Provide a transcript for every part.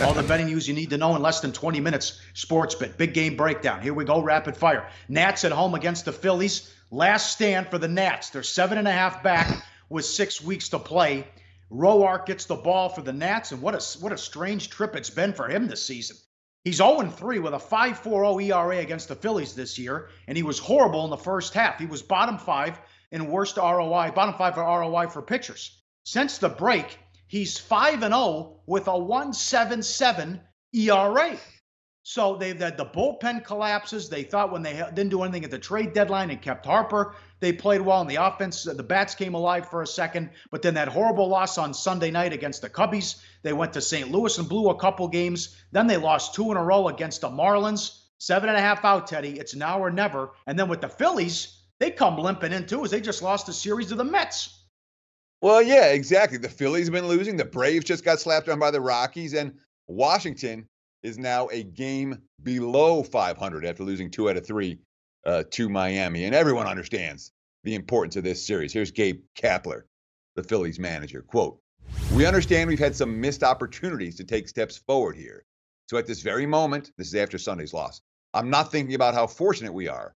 All the betting news you need to know in less than 20 minutes. Sportsbet, big game breakdown. Here we go, rapid fire. Nats at home against the Phillies. Last stand for the Nats. They're 7.5 back with 6 weeks to play. Roark gets the ball for the Nats, and what a strange trip it's been for him this season. He's 0-3 with a 5.40 ERA against the Phillies this year, and he was horrible in the first half. He was bottom 5 in worst ROI, bottom 5 for ROI for pitchers. Since the break, he's 5-0 with a 1.77 ERA. So they've had the bullpen collapses. They thought when they didn't do anything at the trade deadline and kept Harper, they played well in the offense. The bats came alive for a second, but then that horrible loss on Sunday night against the Cubbies. They went to St. Louis and blew a couple games. Then they lost 2 in a row against the Marlins. 7.5 out, Teddy. It's now or never. And then with the Phillies, they come limping in too, as they just lost a series to the Mets. Well, yeah, exactly. The Phillies have been losing. The Braves just got slapped on by the Rockies, and Washington is now a game below 500 after losing 2 out of 3 to Miami. And everyone understands the importance of this series. Here's Gabe Kapler, the Phillies manager. Quote, "We understand we've had some missed opportunities to take steps forward here. So at this very moment," this is after Sunday's loss, "I'm not thinking about how fortunate we are.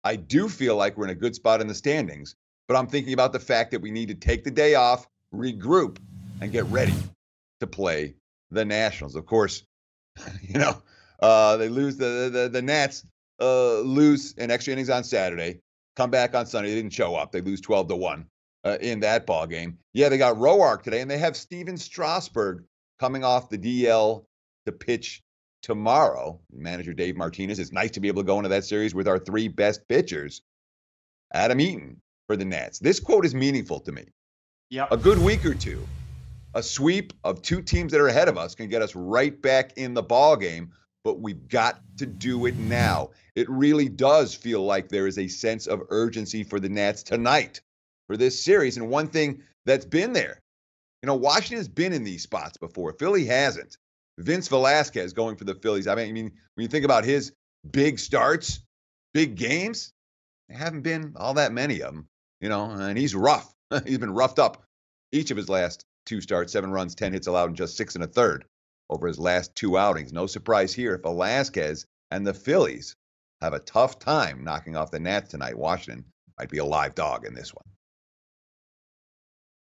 I do feel like we're in a good spot in the standings, but I'm thinking about the fact that we need to take the day off, regroup, and get ready to play the Nationals." Of course, they lose the Nats lose in extra innings on Saturday, come back on Sunday. They didn't show up. They lose 12-1 in that ball game. Yeah, they got Roark today, and they have Steven Strasburg coming off the DL to pitch tomorrow. Manager Dave Martinez. It's nice to be able to go into that series with our 3 best pitchers. Adam Eaton for the Nats. This quote is meaningful to me. Yeah, a good week or two, a sweep of 2 teams that are ahead of us can get us right back in the ball game, but we've got to do it now. It really does feel like there is a sense of urgency for the Nats tonight for this series. And one thing that's been there, Washington's been in these spots before. Philly hasn't. Vince Velasquez going for the Phillies. I mean, when you think about his big starts, big games, there haven't been all that many of them, and he's rough. He's been roughed up each of his last 2 starts, 7 runs, 10 hits allowed, and just 6 1/3 over his last 2 outings. No surprise here if Velasquez and the Phillies have a tough time knocking off the Nats tonight. Washington might be a live dog in this one.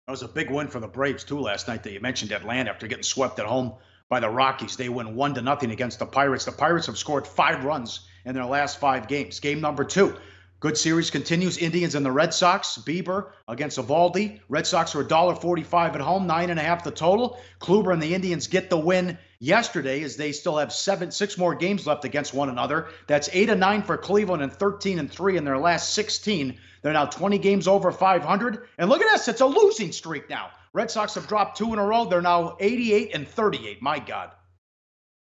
That was a big win for the Braves, too, last night that you mentioned Atlanta after getting swept at home by the Rockies. They win 1-0 against the Pirates. The Pirates have scored 5 runs in their last 5 games. Game number 2. Good series continues. Indians and the Red Sox. Bieber against Eovaldi. Red Sox are $1.45 at home, 9.5 the total. Kluber and the Indians get the win yesterday as they still have 6 more games left against one another. That's 8-9 for Cleveland and 13-3 in their last 16. They're now 20 games over 500. And look at this. It's a losing streak now. Red Sox have dropped 2 in a row. They're now 88-38. My God.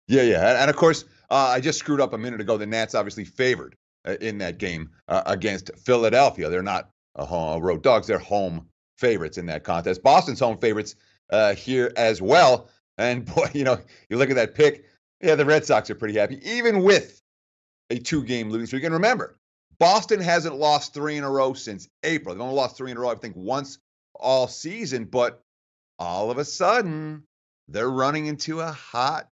Yeah. And of course, I just screwed up a minute ago. The Nats obviously favored in that game against Philadelphia. They're not road dogs. They're home favorites in that contest. Boston's home favorites here as well. And boy, you look at that pick. Yeah, the Red Sox are pretty happy, even with a 2-game losing streak. And remember, Boston hasn't lost 3 in a row since April. They've only lost 3 in a row, I think, once all season. But all of a sudden, they're running into a hot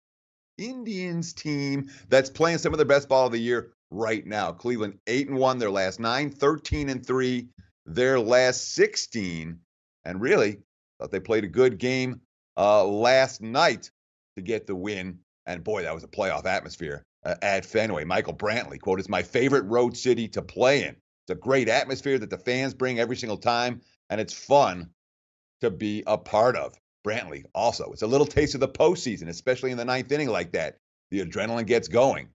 Indians team that's playing some of their best ball of the year right now. Cleveland 8-1 their last 9, 13-3 their last 16, and really thought they played a good game last night to get the win. And boy, that was a playoff atmosphere at Fenway. Michael Brantley, quote, "It's my favorite road city to play in. It's a great atmosphere that the fans bring every single time, and it's fun to be a part of." Brantley also, it's a little taste of the postseason, especially in the 9th inning like that. The adrenaline gets going.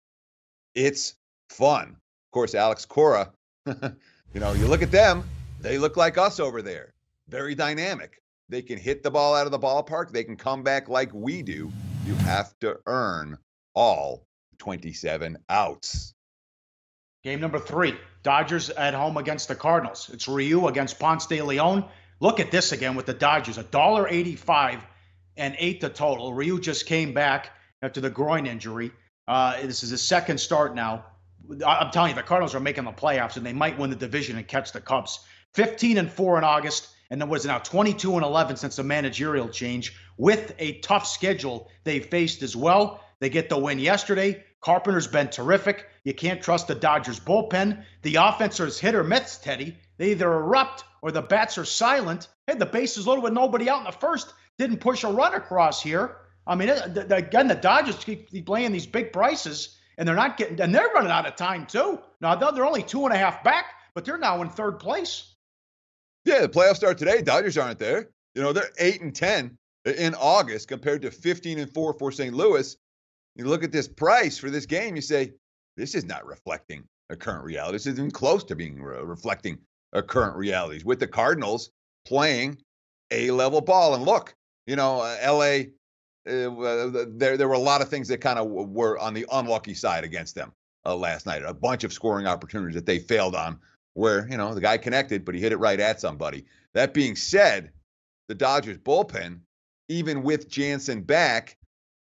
It's fun. Of course, Alex Cora, you look at them, they look like us over there. Very dynamic. They can hit the ball out of the ballpark. They can come back like we do. You have to earn all 27 outs. Game number 3, Dodgers at home against the Cardinals. It's Ryu against Ponce de Leon. Look at this again with the Dodgers, $1.85 and 8 the total. Ryu just came back after the groin injury. This is his second start now. I'm telling you, the Cardinals are making the playoffs, and they might win the division and catch the Cubs. 15-4 in August, and then was now 22-11 since the managerial change. with a tough schedule they faced as well. They get the win yesterday. Carpenter's been terrific. You can't trust the Dodgers bullpen. The offense is hit or miss, Teddy. They either erupt or the bats are silent. Hey, the base is loaded with nobody out in the first. Didn't push a run across here. I mean, again, the Dodgers keep playing these big prices, and they're not getting, and they're running out of time too. Now they're only 2.5 back, but they're now in third place. Yeah, the playoffs start today. Dodgers aren't there. They're 8-10 in August compared to 15-4 for St. Louis. You look at this price for this game, you say, this is not reflecting a current reality. This isn't close to being reflecting a current realities with the Cardinals playing A-level ball. And look, LA, there were a lot of things that kind of were on the unlucky side against them last night. A bunch of scoring opportunities that they failed on where, the guy connected, but he hit it right at somebody. That being said, the Dodgers bullpen, even with Jansen back,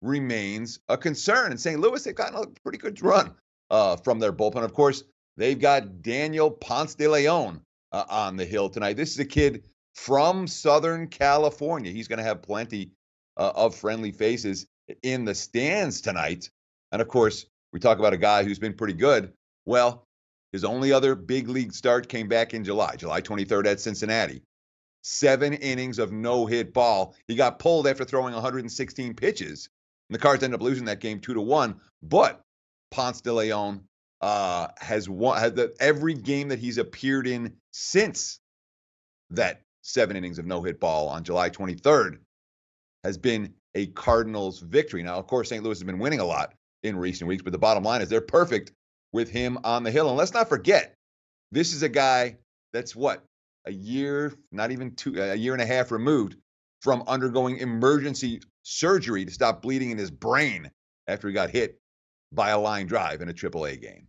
remains a concern. In St. Louis, they've gotten a pretty good run from their bullpen. Of course, they've got Daniel Ponce de Leon on the hill tonight. This is a kid from Southern California. He's going to have plenty of friendly faces in the stands tonight. And of course, we talk about a guy who's been pretty good. Well, his only other big league start came back in July 23rd at Cincinnati. 7 innings of no-hit ball. He got pulled after throwing 116 pitches. And the Cards ended up losing that game 2-1. But Ponce de Leon has won every game that he's appeared in since that 7 innings of no-hit ball on July 23rd has been a Cardinals victory. Now, of course, St. Louis has been winning a lot in recent weeks, but the bottom line is they're perfect with him on the hill. And let's not forget, this is a guy that's a year, not even a year and a half removed from undergoing emergency surgery to stop bleeding in his brain after he got hit by a line drive in a AAA game.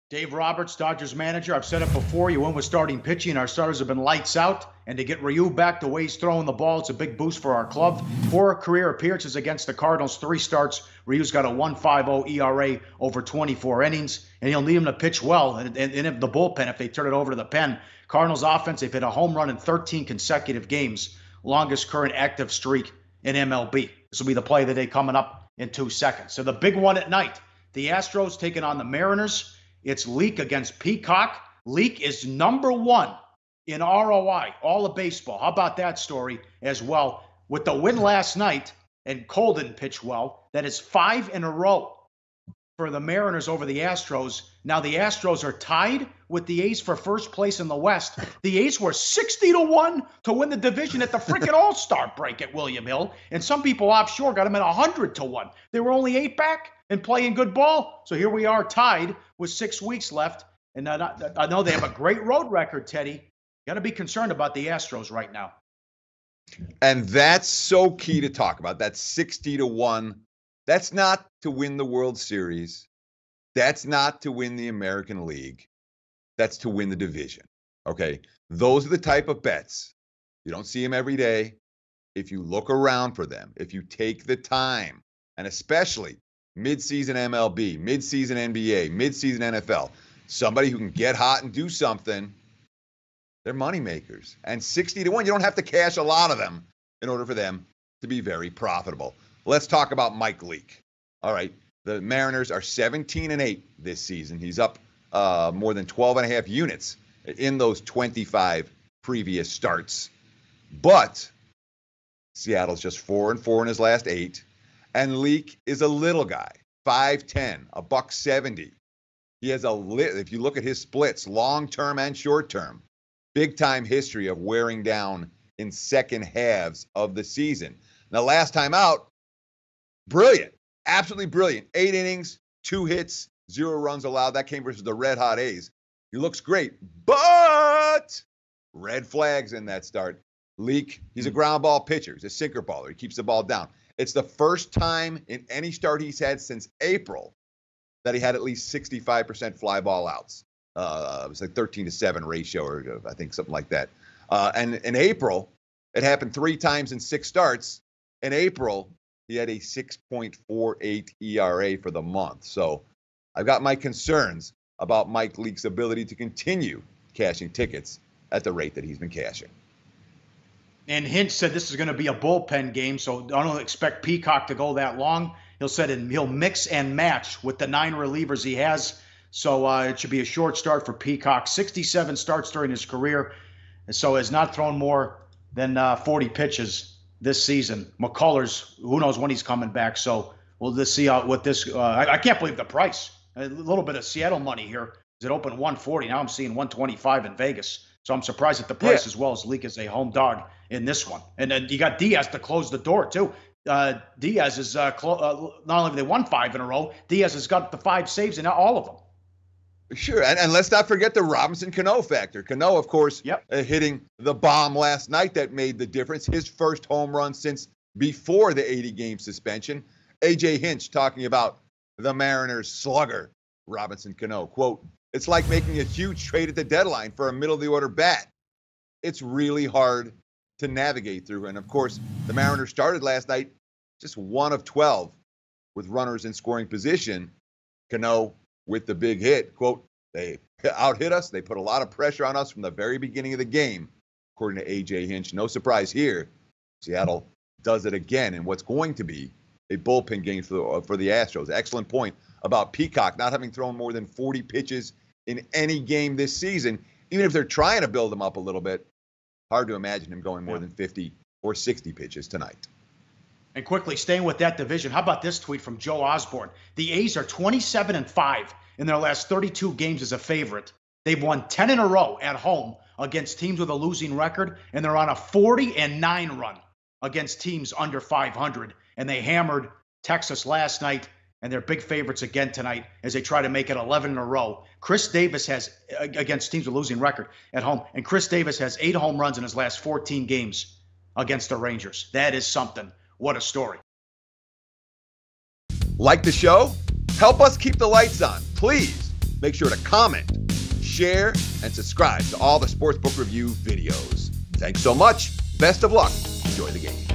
Dave Roberts, Dodgers manager. I've said it before. You win with starting pitching. Our starters have been lights out. And to get Ryu back the way he's throwing the ball, it's a big boost for our club. 4 career appearances against the Cardinals, 3 starts. Ryu's got a 1.50 ERA over 24 innings. And you'll need him to pitch well. And in the bullpen, if they turn it over to the pen. Cardinals offense, they've hit a home run in 13 consecutive games. Longest current active streak in MLB. This will be the play of the day coming up in 2 seconds. So the big one at night. The Astros taking on the Mariners. It's Leak against Peacock. Leak is number 1 in ROI, all of baseball. How about that story as well? With the win last night, and Cole didn't pitch well, that is 5 in a row for the Mariners over the Astros. Now the Astros are tied with the A's for first place in the West. The A's were 60-1 to win the division at the freaking All-Star break at William Hill. And some people offshore got them at 100-1. They were only 8 back and playing good ball. So here we are tied with 6 weeks left. And I know they have a great road record, Teddy. Got to be concerned about the Astros right now. And that's so key to talk about. That's 60-1. That's not to win the World Series. That's not to win the American League. That's to win the division. Okay? Those are the type of bets. You don't see them every day. If you look around for them, if you take the time, and especially midseason MLB, midseason NBA, midseason NFL, somebody who can get hot and do something, they're money makers. And 60-1, you don't have to cash a lot of them in order for them to be very profitable. Let's talk about Mike Leake. All right, the Mariners are 17-8 this season. He's up more than 12.5 units in those 25 previous starts. But Seattle's just 4-4 in his last 8. And Leake is a little guy, 5'10", $170. He has if you look at his splits, long-term and short-term, big-time history of wearing down in second halves of the season. Now, last time out, brilliant, absolutely brilliant. 8 innings, 2 hits, 0 runs allowed. That came versus the red-hot A's. He looks great, but red flags in that start. Leake, he's a ground ball pitcher. He's a sinker baller. He keeps the ball down. It's the first time in any start he's had since April that he had at least 65% fly ball outs. It was like 13-7 ratio, or I think something like that. And in April, it happened 3 times in 6 starts. In April, he had a 6.48 ERA for the month. So I've got my concerns about Mike Leake's ability to continue cashing tickets at the rate that he's been cashing. And Hinch said this is going to be a bullpen game, so I don't expect Peacock to go that long. He'll mix and match with the 9 relievers he has, so it should be a short start for Peacock. 67 starts during his career, and so has not thrown more than 40 pitches this season. McCullers, who knows when he's coming back, so we'll just see what this I can't believe the price. A little bit of Seattle money here. It opened 140. Now I'm seeing 125 in Vegas. So I'm surprised at the price as well as Leak is a home dog in this one. And then you got Diaz to close the door, too. Diaz is not only have they won 5 in a row, Diaz has got the 5 saves in all of them. Sure, and let's not forget the Robinson Cano factor. Cano, of course, hitting the bomb last night that made the difference. His first home run since before the 80-game suspension. A.J. Hinch talking about the Mariners slugger, Robinson Cano. Quote, "It's like making a huge trade at the deadline for a middle-of-the-order bat. It's really hard to navigate through." And, of course, the Mariners started last night just 1 of 12 with runners in scoring position. Cano with the big hit. Quote, "They out-hit us. They put a lot of pressure on us from the very beginning of the game," according to A.J. Hinch. No surprise here. Seattle does it again in what's going to be a bullpen game for the Astros. Excellent point about Peacock not having thrown more than 40 pitches in any game this season. Even if they're trying to build him up a little bit, hard to imagine him going more than 50 or 60 pitches tonight. And quickly, staying with that division, how about this tweet from Joe Osborne? The A's are 27-5 in their last 32 games as a favorite. They've won 10 in a row at home against teams with a losing record, and they're on a 40-9 run against teams under 500. And they hammered Texas last night, and they're big favorites again tonight as they try to make it 11 in a row. Chris Davis has, against teams with a losing record at home, and Chris Davis has 8 home runs in his last 14 games against the Rangers. That is something. What a story. Like the show? Help us keep the lights on. Please make sure to comment, share, and subscribe to all the Sportsbook Review videos. Thanks so much. Best of luck. Enjoy the game.